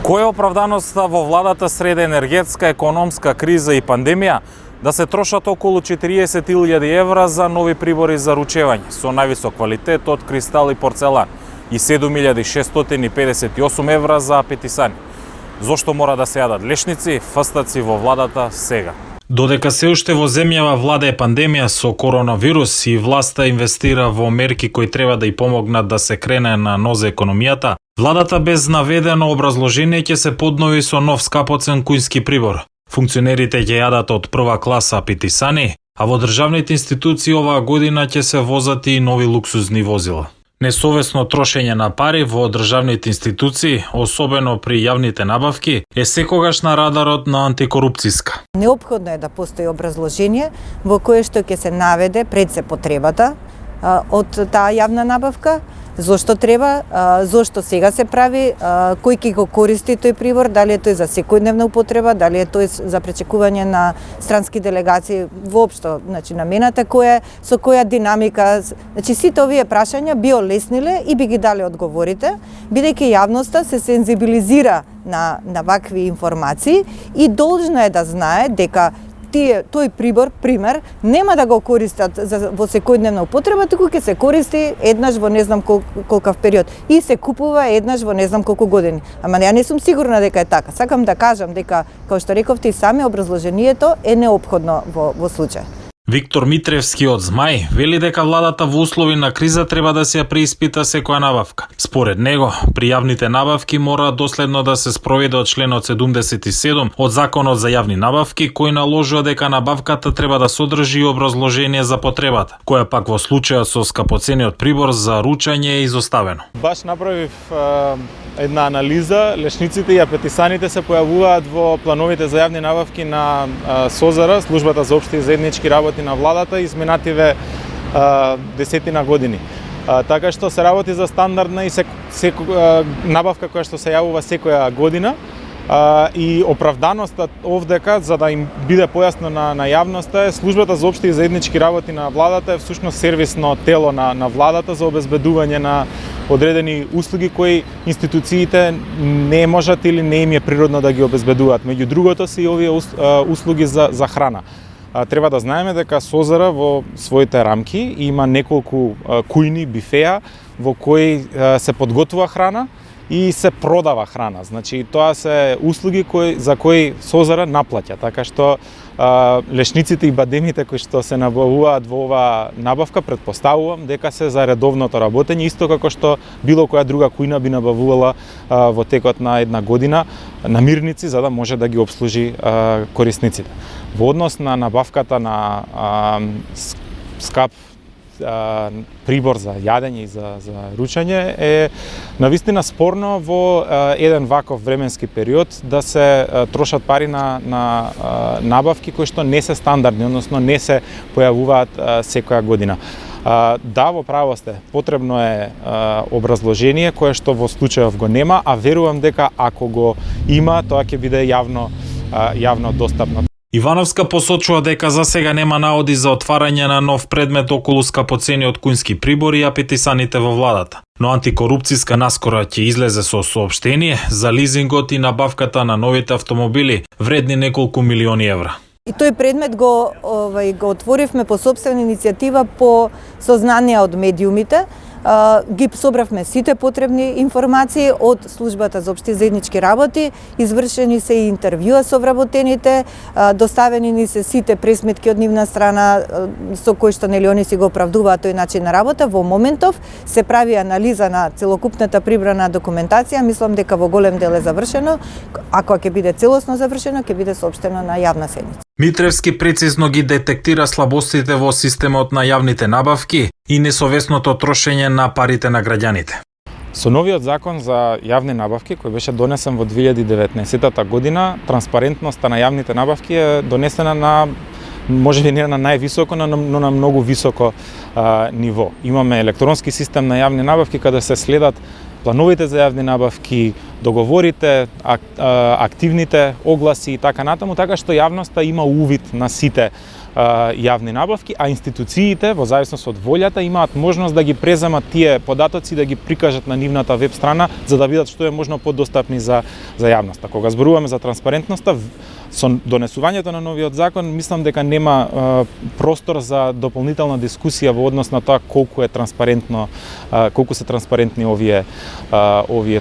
Која е оправданоста во владата сред енергетска, економска криза и пандемија да се трошат околу 40.000 евра за нови прибори за ручевање со највисок квалитет од кристал и порцелан и 7.658 евра за апетисани? Зошто мора да се јадат лешници, фстаци во владата сега? Додека се уште во земјава владее пандемија со коронавирус и власта инвестира во мерки кои треба да ја помогнат да се крене на нозе економијата, владата без наведено образложение ќе се поднови со нов скапоцен кујнски прибор. Функционерите ќе јадат од прва класа апетисани, а во државните институции оваа година ќе се возат и нови луксузни возила. Несовесно трошење на пари во државните институции, особено при јавните набавки, е секогаш на радарот на антикорупцијска. Неопходно е да постои образложение во кое што ќе се наведе пред се потребата од таа јавна набавка, зошто треба, зошто сега се прави, кој ќе го користи тој прибор, дали е тој за секојдневна употреба, дали е тој за пречекување на странски делегации, воопшто, значи намената која со која динамика, значи сите овие прашања би олесниле и би ги дале одговорите, бидејќи јавноста се сензибилизира на вакви информации и должна е да знае дека тој прибор, пример, нема да го користат во секојдневна употреба, туку ќе се користи еднаш во не знам колкав период и се купува еднаш во не знам колку години. Ама ја не сум сигурна дека е така. Сакам да кажам дека, како што рековте и сами, образложението е неопходно во случај. Виктор Митревски од Змај вели дека владата во услови на криза треба да се ја преиспита секоја набавка. Според него, при јавните набавки мора доследно да се спроведе од членот 77 од Законот за јавни набавки, кој наложува дека набавката треба да содржи образложение за потребата, која пак во случајот со скапоцениот прибор за ручање е изоставено. Баш направив една анализа, лешниците и апетисаните се појавуваат во плановите за јавни набавки на СОЗР, Службата за општи и заеднички работи на владата изминативе десетина години. Така што се работи за стандардна и набавка која што се јавува секоја година и оправданоста овдека, за да им биде појасно на јавноста, е Службата за општи и заеднички работи на владата е всушност сервисно тело на владата за обезбедување на одредени услуги кои институциите не можат или не им е природно да ги обезбедуваат. Меѓу другото се и овие услуги за храна. Треба да знаеме дека СОЗР во своите рамки има неколку кујни бифеа во кои се подготвува храна и се продава храна. Значи тоа се услуги за кои СОЗР наплаќа, така што лешниците и бадемите кои што се набавуваат во оваа набавка, предпоставувам дека се за редовното работење, исто како што било која друга кујна би набавувала во текот на една година намирници за да може да ги обслужи корисниците. Во однос на набавката на скап прибор за јадење и за ручање е навистина спорно во еден ваков временски период да се трошат пари на набавки кои што не се стандардни, односно не се појавуваат секоја година. Да, во право сте, потребно е образложение кое што во случајов го нема, а верувам дека ако го има, тоа ќе биде јавно достапно. Ивановска посочува дека за сега нема наоди за отварање на нов предмет околу скапоцениот кујнски прибори и апетисаните во владата. Но антикорупцијска наскора ќе излезе со соопштение за лизингот и набавката на новите автомобили вредни неколку милиони евра. И тој предмет го отворивме по сопствена иницијатива по сознанија од медиумите. Ги собравме сите потребни информации од Службата за општи заеднички работи, извршени се и интервјуа со вработените, доставени ни се сите пресметки од нивна страна со кои што нели они си го оправдуваат тој начин на работа. Во моментов се прави анализа на целокупната прибрана документација, мислам дека во голем дел е завршено. Ако ќе биде целосно завршено, ќе биде соопштено на јавна седница. Митревски прецизно ги детектира слабостите во системот на јавните набавки и несовесното трошење на парите на граѓаните. Со новиот закон за јавни набавки, кој беше донесен во 2019 година, транспарентноста на јавните набавки е донесена на можеби не на највисоко, но на многу високо ниво. Имаме електронски систем на јавни набавки каде се следат плановите за јавни набавки, договорите, активните огласи и така натаму, така што јавноста има увид на сите јавни набавки, а институциите во зависност од волјата имаат можност да ги преземат тие податоци, да ги прикажат на нивната веб страна за да видат што е можно подостапни за јавноста. Кога зборуваме за транспарентноста, со донесувањето на новиот закон, мислам дека нема простор за дополнителна дискусија во однос на тоа колку е транспарентно, колку се транспарентни овие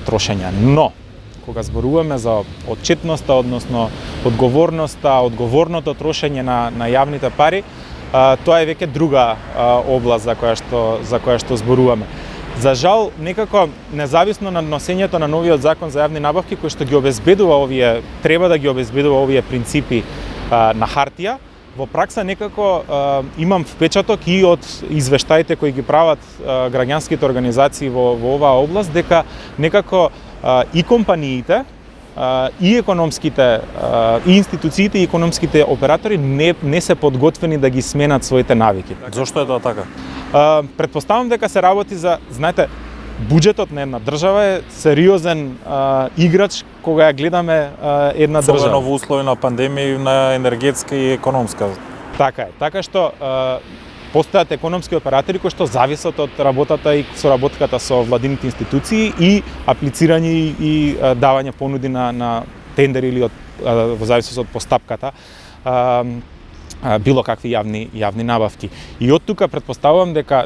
трошења. Но кога зборуваме за отчетноста, односно одговорното трошење на јавните пари, тоа е веќе друга област за која што зборуваме. За жал, некако независно на носењето на новиот закон за јавни набавки, кој што ги обезбедува треба да ги обезбедува овие принципи на хартија, во пракса некако имам впечаток и од извештаите кои ги прават граѓанските организации во оваа област, дека некако и компаниите, и економските, и институциите, и економските оператори не се подготвени да ги сменат своите навики. Зошто е тоа така? Претпоставам дека се работи за, знаете, буџетот на една држава е сериозен играч кога ја гледаме една држава. Особено во услови на пандемија и на енергетска и економска. Така е. Така што постојат економски оператори кои што зависат од работата и соработката со владините институции и аплицирање и давање понуди на тендери или во зависност од постапката било какви јавни набавки. И од тука претпоставувам дека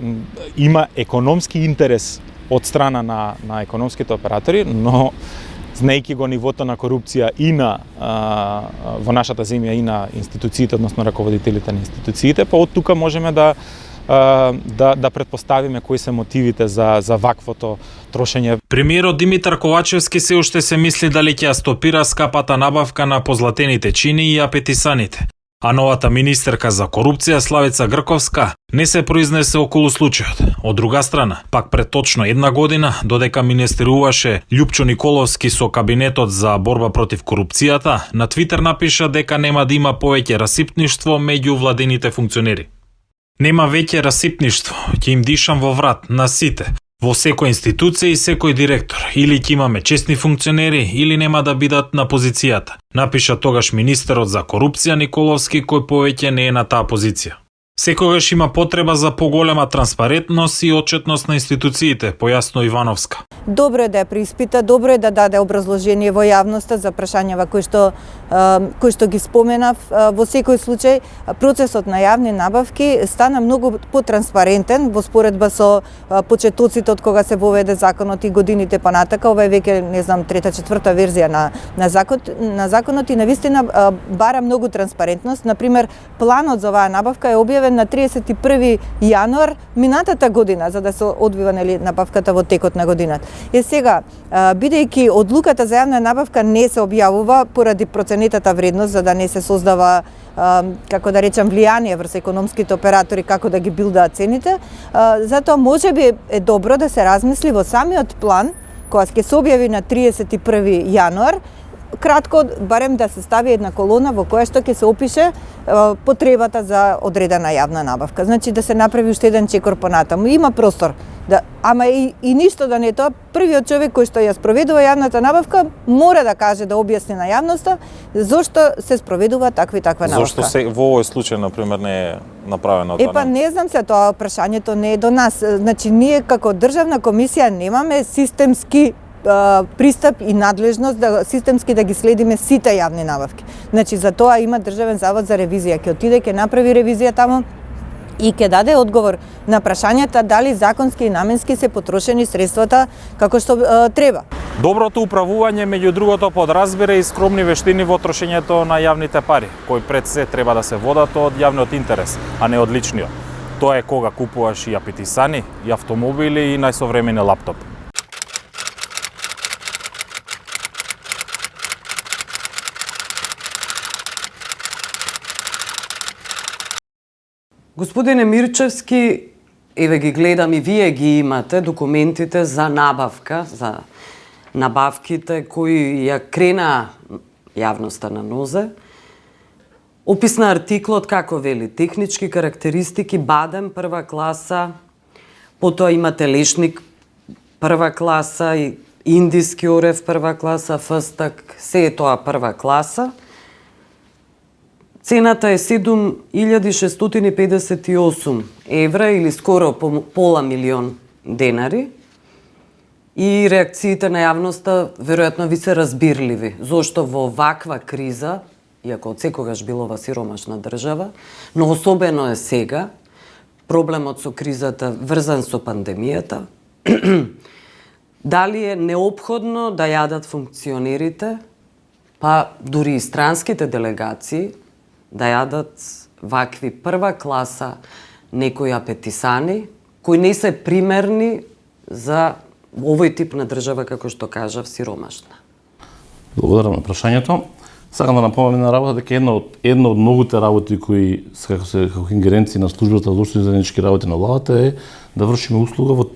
има економски интерес од страна на економските оператори, но знаејќи го нивото на корупција и во нашата земја и на институциите, односно раководителите на институциите, па од тука можеме да претпоставиме кои се мотивите за ваквото трошење. Премиерот Димитар Ковачевски се уште се мисли дали ќе ја стопира скапата набавка на позлатените чини и апетисаните. А новата министерка за корупција Славица Грковска не се произнесе околу случајот. Од друга страна, пак пред точно една година, додека министеруваше Љупчо Николовски со кабинетот за борба против корупцијата, на Твитер напиша дека нема да има повеќе расипништво меѓу владините функционери. Нема веќе расипништво, ќе им дишам во врат на сите. Во секоја институција и секој директор, или ќе имаме честни функционери, или нема да бидат на позицијата, напиша тогаш министерот за корупција Николовски, кој повеќе не е на таа позиција. Секогаш има потреба за поголема транспарентност и отчетност на институциите, појасно Ивановска. Добро е да ја преиспита, добро е да даде образложение во јавноста за прашањава кои што ги споменав. Во секој случај, процесот на јавни набавки стана многу потранспарентен во споредба со почетоците од кога се воведе законот и годините понатака. Ова е веќе, не знам, трета, четврта верзија на законот и навистина бара многу транспарентност. Например, планот за оваа набавка е објавен на 31 јануар минатата година, за да се одвива набавката во текот на годината. И сега, бидејќи одлуката за јавна набавка не се објавува поради проценетата вредност, за да не се создава, како да речам, влијание врз економските оператори како да ги билдаат цените, затоа можеби е добро да се размисли во самиот план, која ќе се објави на 31 јануар, кратко, барем да се стави една колона во која што ќе се опише потребата за одредена јавна набавка. Значи да се направи уште еден чекор понатаму. Има простор. Ама и ништо да не е тоа, првиот човек кој што ја спроведува јавната набавка мора да каже, да објасни на јавноста зошто се спроведува таква набавка. Зошто во овој случај, например, не е направено тоа? Па не знам се, тоа прашањето не е до нас. Значи ние како државна комисија немаме системски пристап и надлежност да системски да ги следиме сите јавни набавки. Значи за тоа има Државен завод за ревизија, ќе отиде, ќе направи ревизија таму и ќе даде одговор на прашањата дали законски и наменски се потрошени средствата како што треба. Доброто управување, меѓу другото, подразбира и скромни вештини во трошењето на јавните пари, кои пред се треба да се водат од јавниот интерес, а не од личниот. Тоа е кога купуваш и апетисани, и автомобили и најсовремени лаптоп. Господине Мирчевски, еве ги гледам и вие ги имате документите за набавка, за набавките кои ја крена јавноста на нозе. Опис на артиклот како вели, технички карактеристики, бадем прва класа, потоа имате лешник прва класа, и индиски орев прва класа, фстак, се е тоа прва класа. Цената е 7.658 евра или скоро пола милион денари. И реакциите на јавноста веројатно ви се разбирливи. Зошто во ваква криза, иако од секогаш било ова сиромашна држава, но особено е сега, проблемот со кризата врзан со пандемијата, дали е неопходно да јадат функционерите, па дури и странските делегации, да јадат вакви прва класа некои апетисани, кои не се примерни за овој тип на држава, како што кажав, сиромашна. Благодарам на прашањето. Сакам да напоменам на работа дека една од многуте работи кои како ингеренции на службата за општи заеднички работи на владата е да вршиме услуга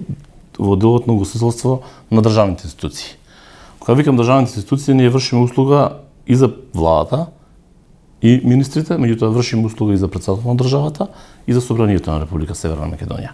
во делот на гостителство на државните институции. Кога викам државните институции, ние вршиме услуга и за владата и министрите, меѓутоа вршиме услуга и за председателот на државата и за собранието на Република Северна Македонија.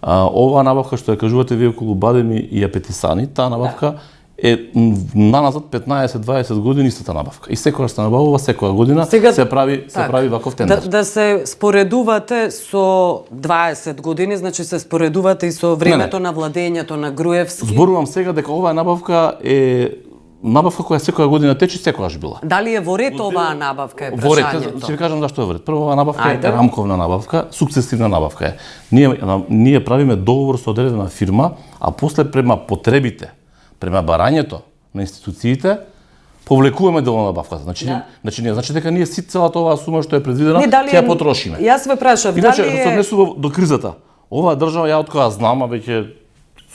Оваа набавка што ја кажувате вие околу бадеми и апетисани, таа набавка е наназад 15-20 години истата набавка. И секогаш се набавува, секоја година сега, се прави ваков тендер. Да се споредувате со 20 години, значи се споредувате и со времето на владењето на Груевски. Зборувам сега дека оваа набавка е набавка која секоја година тече, секогаш била. Дали е во ред оваа набавка е прашањето? Во ред, ќе ви кажам зашто е во ред. Прво, оваа набавка е рамковна набавка, сукцесивна набавка е. Ние правиме договор со одредена фирма, а после према потребите, према барањето на институциите, повлекуваме дел на набавката. Значи дека ние целата оваа сума што е предвидена, ќе ја потрошиме. Јас ве прашав, иначе, дали се однесува до кризата. Оваа држава, ја од која знам, а веќе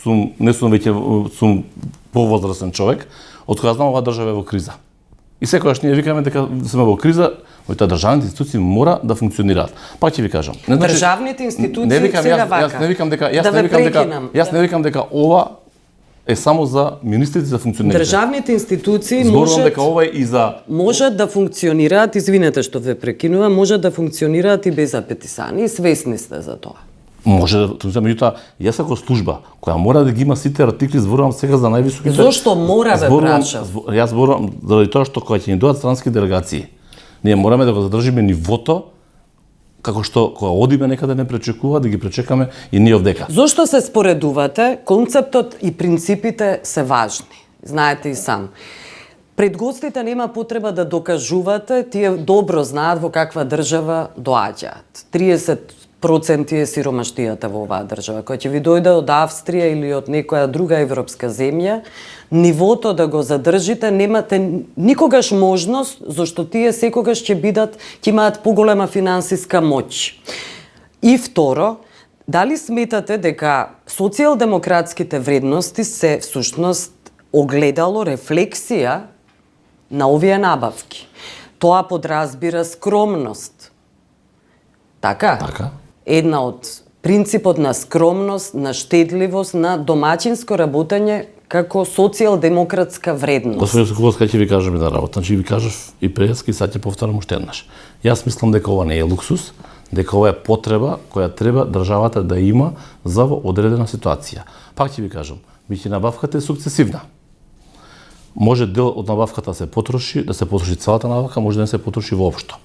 сум повозрасен човек, од која знам, оваа држава е во криза. И секогаш ние викаме дека сме во криза, моите државните институции мора да функционираат. Пак ќе ви кажам. Државните институции сега вака. Јас не викам дека ова е само за министрите за функционерите. Државните институции можат да функционираат, извинете што ве прекинувам, можат да функционираат и без апетисани, и свесни сте за тоа. Може да, меѓутоа, јас како служба која мора да ги има сите артикли, зборувам сега за највисоките. Зошто мора ве прашав? Јас зборувам заради тоа што кога ќе ни дојдат странски делегации, ние мораме да го задржиме нивото како што кога одиме некаде не пречекува, да ги пречекаме и ние овдека. Зошто се споредувате? Концептот и принципите се важни. Знаете и сам. Пред гостите нема потреба да докажувате, тие добро знаат во каква држава доаѓаат. 30% е сиромаштијата во оваа држава. Кој ќе ви дојде од Австрија или од некоја друга европска земја, нивото да го задржите, немате никогаш можност, зашто тие секогаш ќе имаат поголема финансиска моќ. И второ, дали сметате дека социјалдемократските вредности се всушност огледало, рефлексија на овие набавки? Тоа подразбира скромност. Така? Така. Една од принципот на скромност, на штедливост, на домаќинско работење како социјалдемократска вредност. Господин Соколовска, ќе ви кажам една работа. Значи ви кажав и прески, сад ќе повторам уште еднаш. Јас мислам дека ова не е луксус, дека ова е потреба која треба државата да има за во одредена ситуација. Пак ќе ви кажам, биќе набавката е сукцесивна. Може дел од набавката да се потроши целата набавка, може да не се потроши воопшто.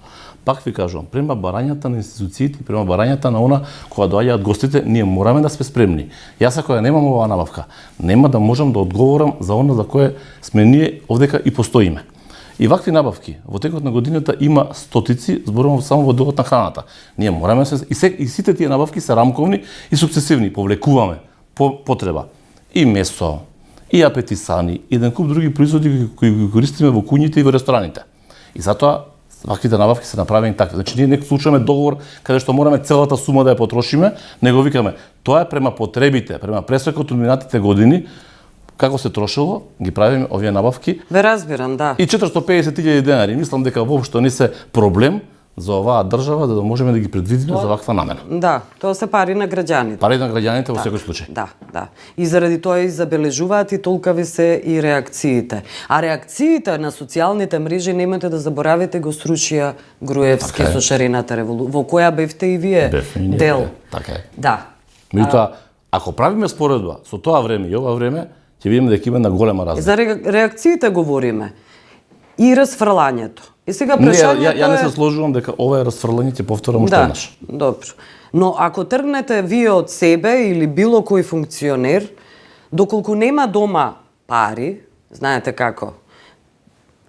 Пак ви кажувам, према барањата на институциите, према барањата на она кога доаѓаат гостите, ние мораме да сме спремни. Јас ако ја немам оваа набавка, нема да можам да одговорам за она за кое сме ние овдека и постоиме. И вакви набавки во текот на годината има стотици, зборувам само во делот на храната. Ние мораме и сите тие набавки се рамковни и сукцесивни, повлекуваме потреба и месо, и апетисани, и еден куп други производи кои ги користиме во куњите и во рестораните. И затоа ваквите набавки се направени така. Значи ние не случуваме договор каде што мораме целата сума да ја потрошиме, него викаме тоа е према потребите, према пресекот од минатите години, како се трошело, ги правиме овие набавки. Ве разбирам, да. И 450.000 денари. Мислам дека воопшто не се проблем за оваа држава да можеме да ги предвидиме за ваква намена. Да, тоа се пари на граѓаните. Пари на граѓаните во секој случај. Да, да. И заради тоа и забележуваат и толкави се и реакциите. А реакциите на социјалните мрежи, немате да заборавите, го срушија Груевски со шарената револуција, во која бевте и вие дел. Така е. Да. Меѓутоа, ако правиме споредба со тоа време и ова време, ќе видиме дека има на голема разлика. За реакциите говориме. И расфрлањето. И сега Не, прашањето ја не се е... сложувам дека ова е расфрлање, ќе повторам уште еднаш. Добро. Но ако тргнете вие од себе или било кој функционер, доколку нема дома пари, знаете како,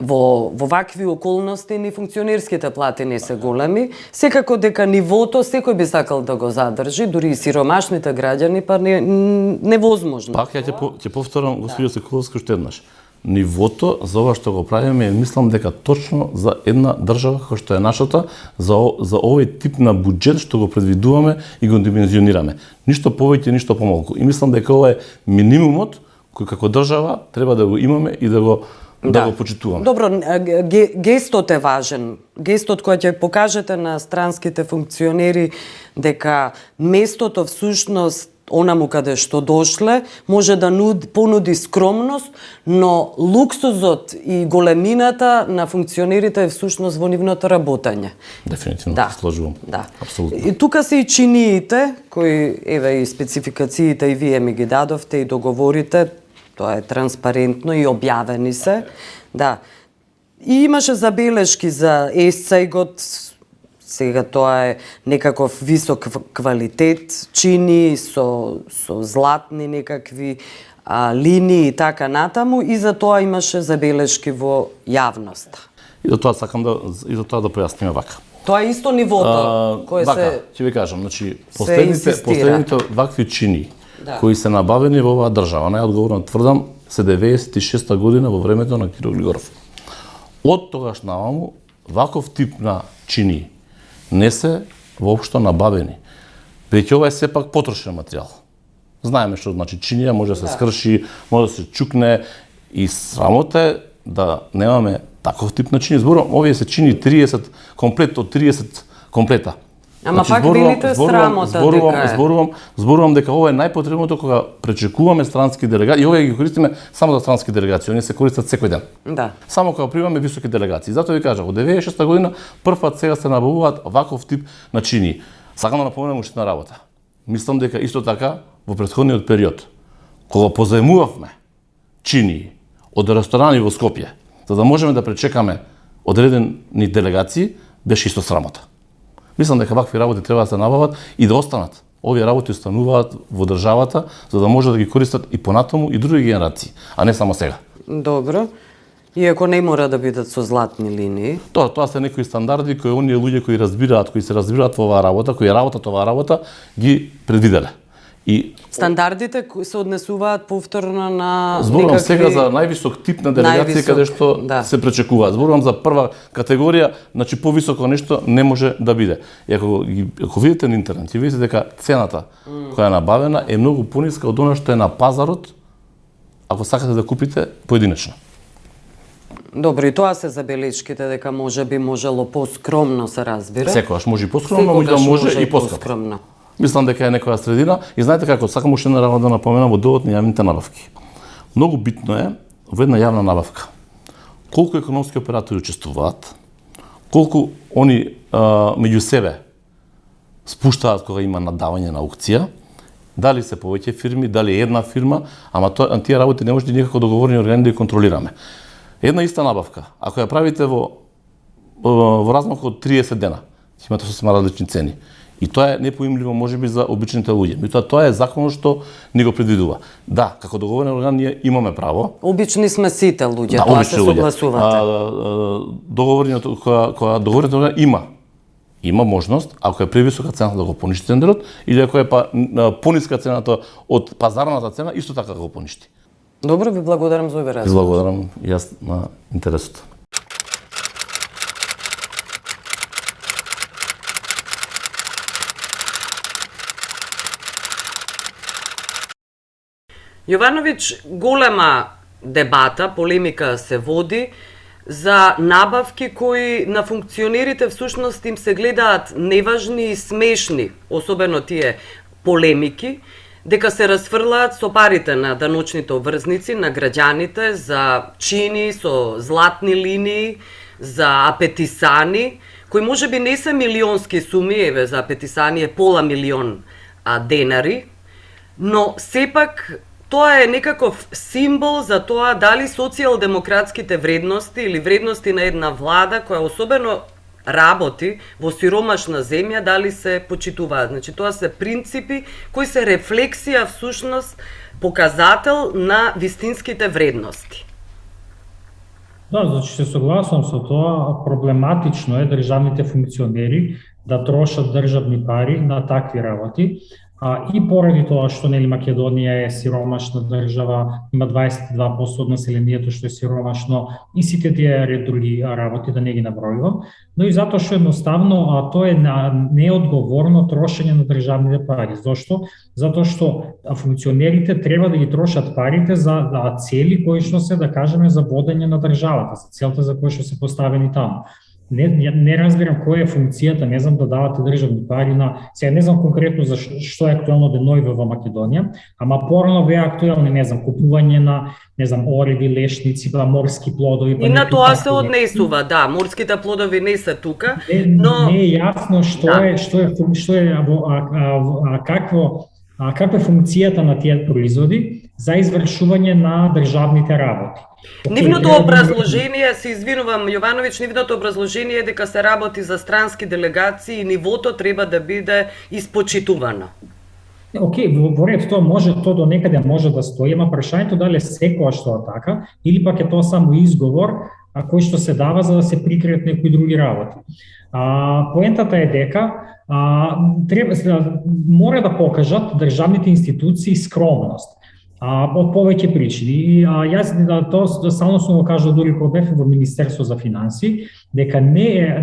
во вакви околности ни функционерските плати не се големи, секако дека нивото секој би сакал да го задржи, дури и сиромашните граѓани, па невозможно. Пак ќе повторам, господио Секуловски, уште еднаш. Нивото за ова што го правиме, мислам дека точно за една држава како што е нашата, за овој тип на буџет што го предвидуваме и го димензионираме. Ништо повеќе, ништо помалку. И мислам дека ова е минимумот кој како држава треба да го имаме и да го почитуваме. Добро, гестот е важен. Гестот кој ќе покажете на странските функционери дека местото всушност онаму каде што дошле може да понуди скромност, но луксузот и големината на функционерите е всушност во нивното работење. Дефинитивно, се сложувам. Да. Апсолутно. И тука се и чиниите, кои, еве и спецификациите и вие ми ги дадовте и договорите, тоа е транспарентно и објавени се. Да. И имаше забелешки за есцајгот, сега тоа е некаков висок квалитет, чини со златни некакви линии и така натаму, и за тоа имаше забелешки во јавноста. И до тоа сакам да појасниме вака. Тоа е исто нивото кое вака, ќе ви кажам, значи последните вакви чини кои се набавени во оваа држава, најодговорно тврдам, се 96-та година во времето на Киро Глигоров. Од тогаш наваму ваков тип на чини не се воопшто набавени, веќе ова е сепак потрошен материјал. Знаеме што значи чинија, може да се скрши, може да се чукне, и срамота е да немаме таков тип на чини. Зборувам, овие се чини 30 комплет од 30 комплета. Ама пак велите срамота дека е. Зборувам дека ова е најпотребното кога пречекуваме странски делегации, и овие ги користиме само за странски делегации, они се користат секој ден. Да. Само кога примаме високи делегации. Затоа ви кажав, од 96-та година првпат сега се набавуваат ваков тип на чини. Сакам да напоменам уште на работа. Мислам дека исто така во претходниот период, кога позаемувавме чини од ресторани во Скопје, за да можеме да пречекаме одредени делегации, беше исто срамота. Мислам дека вакви работи треба да се набават и да останат. Овие работи остануваат во државата за да може да ги користат и понатаму и други генерации, а не само сега. Добро. Иако не мора да бидат со златни линии. Тоа се некои стандарди кои оние луѓе кои се разбираат во оваа работа, кои работат оваа работа, ги предвиделе. И стандардите се однесуваат повторно на зборувам некакви... сега за највисок тип на делегација каде што се пречекува. Зборувам за прва категорија, значи повисоко нешто не може да биде. И ако видите на интернет, ќе видите дека цената која е набавена е многу пониска од она што е на пазарот, ако сакате да купите поединечно. Добро, и тоа се забелешките дека можело поскромно се разбира. Секогаш може и поскромно, може и поскромно. Мислам дека е некоја средина и знаете како, сакам уште една работа да напоменам во делот на јавните набавки. Многу битно е во една јавна набавка колку економски оператори учествуваат, колку они меѓу себе спуштаат кога има надавање на аукција, дали се повеќе фирми, дали една фирма, ама тие работи не може никако договорни органи да ги контролираме. Една иста набавка, ако ја правите во размак од 30 дена, ќе имате сосема различни цени. И тоа е непоимливо можеби за обичните луѓе. Меѓутоа тоа е законот што ни го предвидува. Да, како договорен орган ние имаме право. Обични сме сите луѓе, тоа се согласувате. Кога договорен орган има можност, ако е превисока цената да го поништи тендерот, или ако е пониска цената од пазарната цена, исто така да го поништи. Добро, ви благодарам за овој разговор. Благодарам и јас на интересот. Јовановиќ, голема дебата, полемика се води за набавки кои на функционерите всушност им се гледаат неважни и смешни, особено тие полемики, дека се расфрлаат со парите на даночните обврзници на граѓаните за чини со златни линии, за апетисани, кои можеби не се милионски суми, еве за апетисани е пола милион денари, но сепак тоа е некаков символ за тоа дали социјалдемократските вредности или вредности на една влада која особено работи во сиромашна земја, дали се почитуваат. Значи, тоа се принципи кои се рефлексија всушност показател на вистинските вредности. Да, значи се согласувам со тоа, проблематично е државните функционери да трошат државни пари на такви работи. И поради тоа што нели Македонија е сиромашна држава, има 22% од населението што е сиромашно и сите тие ред други работи да не ги набројувам, но и затоа што едноставно тоа е неодговорно трошење на државните пари. Зошто? Затоа што функционерите треба да ги трошат парите за цели кои што се, да кажеме, за водење на државата, за целта за која што се поставени таму. Не разбирам која е функцијата, не знам, да давате државни пари на, сега не знам конкретно за што е актуелно денојве во Македонија, ама порано беа актуелни, не знам, купување на, не знам, ореви, лешници, морски плодови. И на тоа се однесува, да, морските плодови не се тука, но не е јасно каква е функцијата на тие производи за извршување на државните работи. Нивното образложение, се извинувам Јовановиќ, нивното образложение е дека се работи за странски делегации и нивото треба да биде испочитувано. Во ред, тоа до некаде може да стои, ама прашањето дали секојаш тоа така, или пак е тоа само изговор кој што се дава за да се прикријат некои други работи. Поентата е дека мора да покажат државните институции скромност. Од повеќе причини. И јас тоа само сум го кажал дури кога бев во Министерство за финансии, дека не е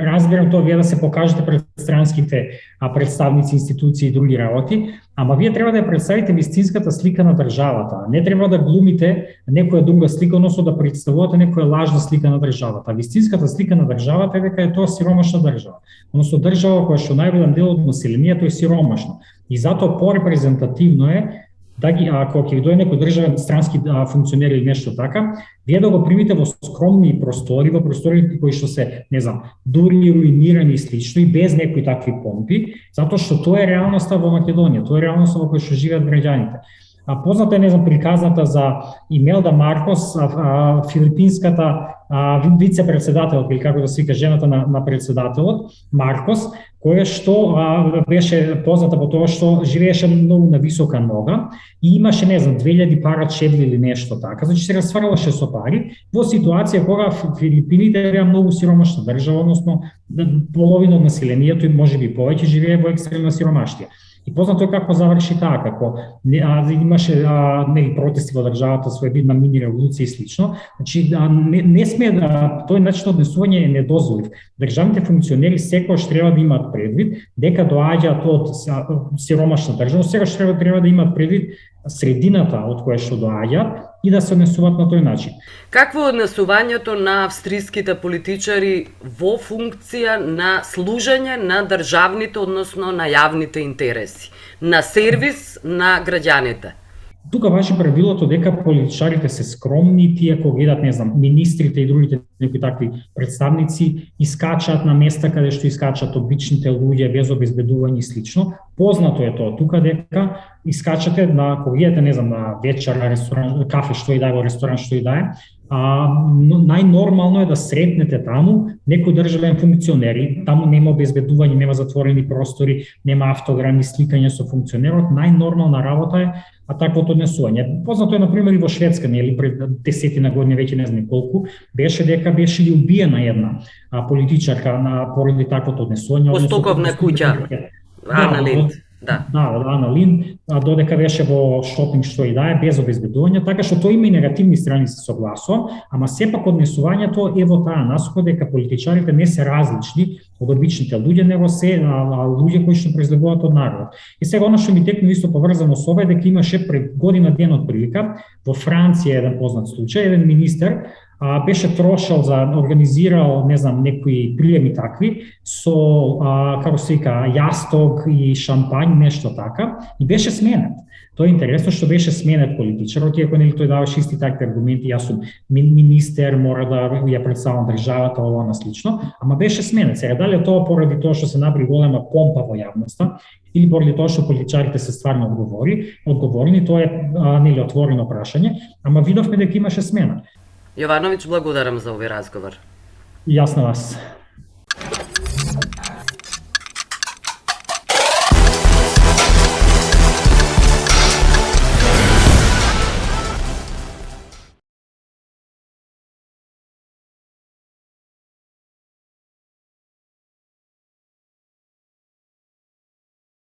разбирам тоа вие да се покажете пред странските представници, институции и други работи, ама вие треба да ја представите вистинската слика на државата. Не треба да глумите некоја друга слика, односно да представувате некоја лажна слика на државата. Вистинската слика на државата е дека е тоа сиромашна држава. Односно држава која што најголем дел од населението е сиромашно. И затоа порепрезентативно е да ги, ако ќе дојде некој државен странски функционер или нешто така, вие да го примите во скромни простори, во простори кои што се, не знам, дури руинирани и слично и без некои такви помпи, затоа што тоа е реалноста во Македонија, тоа е реалноста во која што живеат граѓаните. Позната е, не знам, приказната за Имелда Маркос, филипинската вице-председателка, или како да се вика жената на председателот, Маркос, која што беше позната по тоа што живееше многу на висока нога и имаше, не знам, 2000 пара чевли или нешто така, значи се расфрлаше со пари во ситуација кога Филипините беа многу сиромашна држава, односно половина од населението и можеби повеќе живее во екстремна сиромаштија. И познато е како заврши таа, како имаше протести во државата, своевидна мини револуција и слично. Значи не сме тој начин однесување е недозволив. Државните функционери секогаш треба да имаат предвид дека доаѓаат од сиромашна држава, секогаш треба да имаат предвид средината од која што доаѓаат и да се однесуваат на тој начин. Какво е однесувањето на австриските политичари во функција на служење на државните, односно на јавните интереси, на сервис на граѓаните? Тука важи правилото дека политичарите се скромни, тие кога гледат, не знам, министрите и другите некои такви представници искачаат на места каде што искачаат обичните луѓе без обезбедување и слично. Познато е тоа тука дека искачате на кога гледате, не знам, на вечера, ресторан, кафе што и да е, во ресторан што и да е, најнормално е да сретнете таму некој државен функционер. Таму нема обезбедување, нема затворени простори, нема автограми, сликање со функционерот. Најнормална работа е таквото однесување. Познато е, например, и во Шведска, нели, пред 10 години, веќе не знам колку, беше дека беше ли убиена една политичарка поради таквото однесување. Во Стоковна куќа, Ана Линд. Да, Ана Линд, додека беше во шопинг што и да е, без обезбедување, така што тоа има и негативни страни, се согласувам, ама сепак однесувањето е во таа насока дека политичарите не се различни од обичните луѓе, него се луѓе кои што произлегуваат од народот. И сега она што ми текно исто поврзано со ова е дека имаше пред година ден од прилика во Франција еден познат случај, еден министер беше трошал за организирал, не знам, некои приеми такви со како се вика јасток и шампањ, нешто така, и беше сменет. Тоа е интересно што беше сменет политичар, иако нели тој даваше исти такви аргументи, јас сум министер, мора да ја представам државата, ова на слично, ама беше сменет. Сега дали тоа поради тоа што се направи голема помпа во јавноста или поради тоа што политичарите се стварно одговорни, тоа е нели отворено прашање, ама видовме дека имаше смена. Јовановиќ, благодарам за овој разговор. Јас на вас.